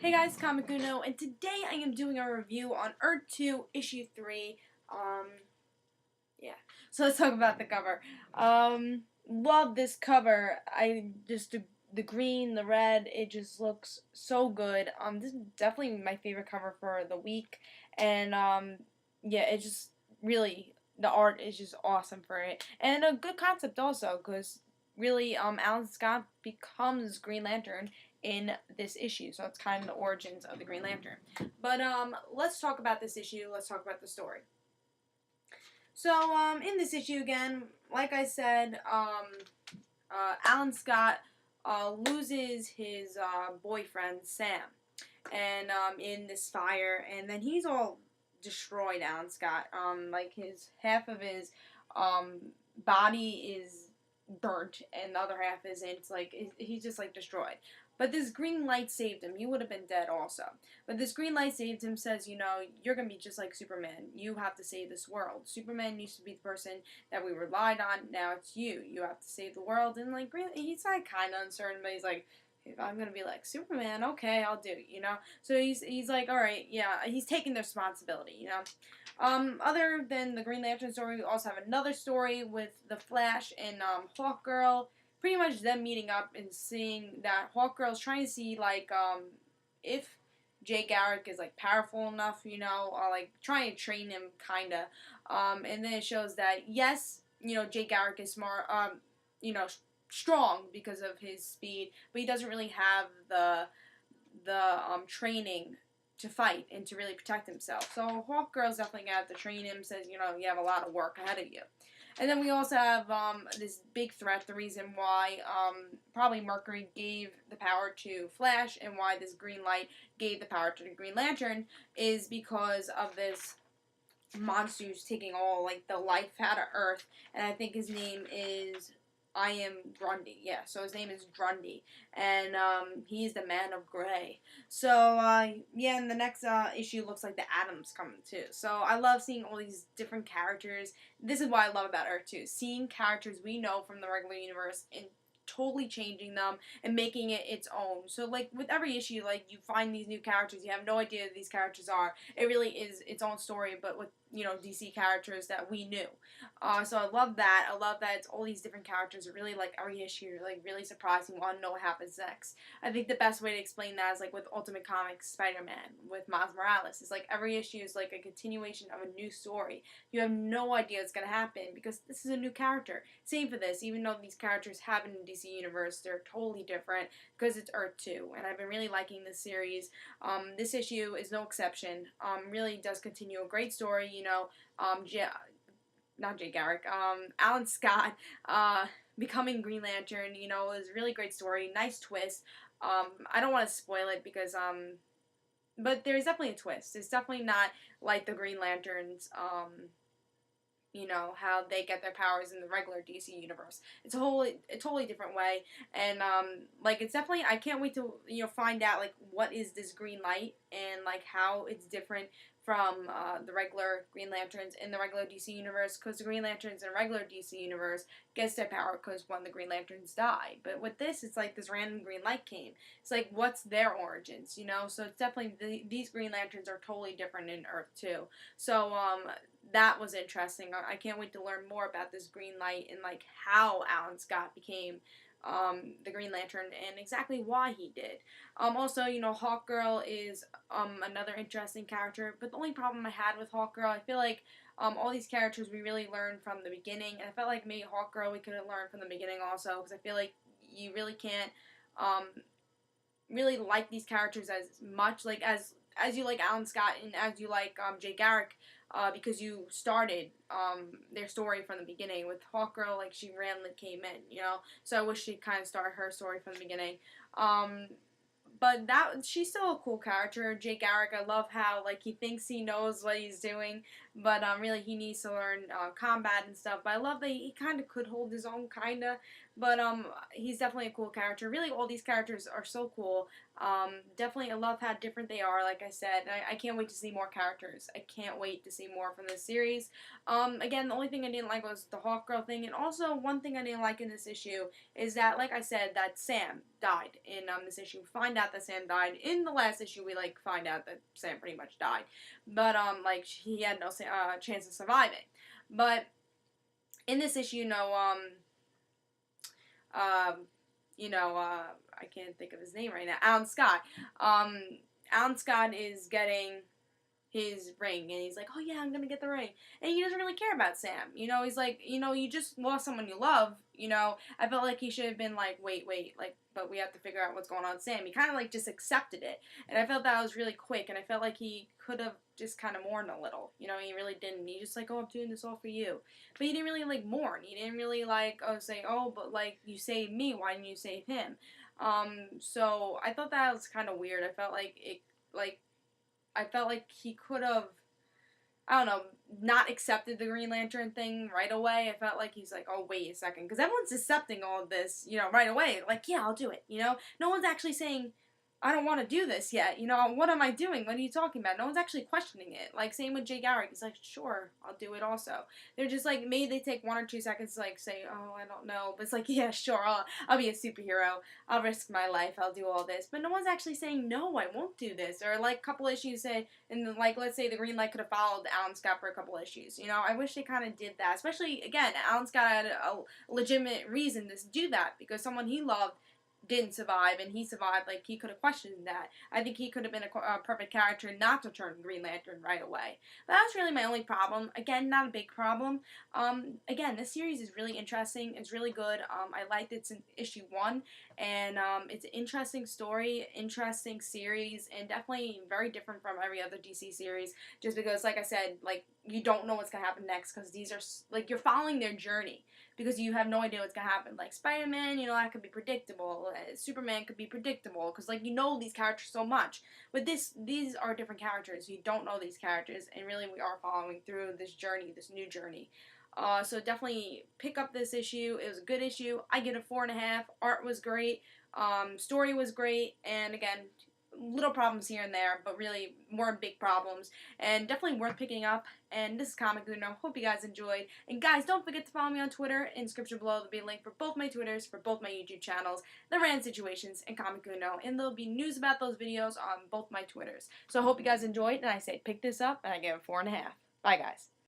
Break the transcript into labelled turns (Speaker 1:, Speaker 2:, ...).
Speaker 1: Hey guys, Comic Uno, and today I am doing a review on Earth 2, Issue 3. Yeah. So let's talk about the cover. Love this cover. The green, the red, it just looks so good. This is definitely my favorite cover for the week, and yeah, it just really the art is just awesome for it, and a good concept also, because really, Alan Scott becomes Green Lantern in this issue, so it's kind of the origins of the Green Lantern. But let's talk about this issue. Let's talk about the story. So, in this issue again, like I said, Alan Scott loses his boyfriend Sam, and in this fire, and then he's all destroyed. Alan Scott, like his half of his um, body is burnt, and the other half isn't. It's like he's just like destroyed. But this green light saved him. He would have been dead also. But this green light saved him, says, you know, you're going to be just like Superman. You have to save this world. Superman used to be the person that we relied on. Now it's you. You have to save the world. And, like, really, he's, like, kind of uncertain, but he's like, if I'm going to be like Superman, okay, I'll do it, you know? So he's like, all right, yeah, he's taking the responsibility, you know? Other than the Green Lantern story, we also have another story with the Flash and Hawkgirl. Pretty much them meeting up and seeing that Hawkgirl's trying to see, like, if Jay Garrick is, like, powerful enough, you know, or, like, trying to train him, kinda. And then it shows that, yes, you know, Jay Garrick is smart, you know, strong because of his speed, but he doesn't really have the training to fight and to really protect himself. So Hawkgirl's definitely gonna have to train him. Says, you know, you have a lot of work ahead of you. And then we also have this big threat. The reason why probably Mercury gave the power to Flash and why this green light gave the power to the Green Lantern is because of this monster who's taking all like the life out of Earth. And I think his name is I am Grundy. Yeah, so his name is Grundy, and he's the Man of Gray. So yeah, and the next issue looks like the Atom's coming too. So I love seeing all these different characters. This is what I love about Earth 2. Seeing characters we know from the regular universe and totally changing them and making it its own. So like with every issue, like you find these new characters, you have no idea who these characters are. It really is its own story, but with, you know, DC characters that we knew. So I love that. I love that it's all these different characters. It really, like, every issue, you're, like, really surprised and want to know what happens next. I think the best way to explain that is, like, with Ultimate Comics Spider-Man, with Miles Morales. It's like every issue is, like, a continuation of a new story. You have no idea what's going to happen because this is a new character. Same for this. Even though these characters happen in DC Universe, they're totally different because it's Earth 2. And I've been really liking this series. This issue is no exception. Really does continue a great story, you know. Not Jay Garrick, Alan Scott, becoming Green Lantern, you know, is a really great story, nice twist. I don't want to spoil it because, but there's definitely a twist. It's definitely not like the Green Lanterns, you know, how they get their powers in the regular DC universe. It's a totally different way, and like it's definitely I can't wait to, you know, find out like what is this green light and like how it's different from the regular Green Lanterns in the regular DC universe, because the Green Lanterns in the regular DC universe gets their power because one of the Green Lanterns died. But with this, it's like this random green light came. It's like what's their origins, you know? So it's definitely these Green Lanterns are totally different in Earth too. So that was interesting. I can't wait to learn more about this green light and like how Alan Scott became the Green Lantern and exactly why he did. Also, you know, Hawkgirl is another interesting character, but the only problem I had with Hawkgirl, I feel like all these characters we really learned from the beginning, and I felt like maybe Hawkgirl we could have learned from the beginning also, because I feel like you really can't um, really like these characters as much, like as you like Alan Scott and as you like Jay Garrick, because you started their story from the beginning. With Hawkgirl, like she randomly came in, you know. So I wish she'd kind of start her story from the beginning. But that she's still a cool character. Jay Garrick, I love how like he thinks he knows what he's doing, but really he needs to learn combat and stuff. But I love that he kind of could hold his own, kinda. But he's definitely a cool character. Really, all these characters are so cool. Definitely, I love how different they are. Like I said, I can't wait to see more characters. I can't wait to see more from this series. Again, the only thing I didn't like was the Hawkgirl thing, and also one thing I didn't like in this issue is that, like I said, that Sam died in this issue. We find out that Sam died in the last issue. We find out that Sam pretty much died, but like he had no chance of surviving. But in this issue, I can't think of his name right now. Alan Scott. Alan Scott is getting his ring, and he's like, oh yeah, I'm gonna get the ring, and he doesn't really care about Sam. He's like, you just lost someone you love. I felt like he should have been like, wait, like, but we have to figure out what's going on with Sam. He kind of like just accepted it, and I felt that was really quick, and I felt like he could have just kind of mourned a little. He really didn't. He just like, oh, I'm doing this all for you, but he didn't really like mourn. He didn't really like, say, oh, but like you saved me, why didn't you save him? So I thought that was kind of weird. I felt like he could have, I don't know, not accepted the Green Lantern thing right away. I felt like he's like, oh, wait a second. Because everyone's accepting all of this, right away. Like, yeah, I'll do it, No one's actually saying, I don't want to do this yet. What am I doing? What are you talking about? No one's actually questioning it. Like, same with Jay Garrick. He's like, sure, I'll do it also. They're just like, maybe they take 1 or 2 seconds to like say, oh, I don't know. But it's like, yeah, sure, I'll be a superhero. I'll risk my life. I'll do all this. But no one's actually saying, no, I won't do this. Or like a couple issues say, and like, let's say the Green Light could have followed Alan Scott for a couple issues. I wish they kind of did that. Especially, again, Alan Scott had a legitimate reason to do that because someone he loved didn't survive and he survived. Like, he could have questioned that. I think he could have been a perfect character not to turn Green Lantern right away. But that's really my only problem. Again, not a big problem. Again, this series is really interesting. It's really good. I liked it's in issue 1, and it's an interesting story, interesting series, and definitely very different from every other DC series. Just because, like I said, like, you don't know what's gonna happen next because these are like, you're following their journey because you have no idea what's gonna happen. Like Spider-Man, that could be predictable. Superman could be predictable because like these characters so much. But these are different characters. You don't know these characters, and really we are following through this journey, this new journey. So definitely pick up this issue. It was a good issue. I give it a 4.5. Art was great. Story was great, and again, little problems here and there, but really more big problems, and definitely worth picking up. And this is Comic Uno. Hope you guys enjoyed. And guys, don't forget to follow me on Twitter. In the description below, there'll be a link for both my Twitters, for both my YouTube channels, The Rand Situations and Comic Uno, and there'll be news about those videos on both my Twitters. So I hope you guys enjoyed, and I say pick this up, and I give it 4.5. Bye, guys.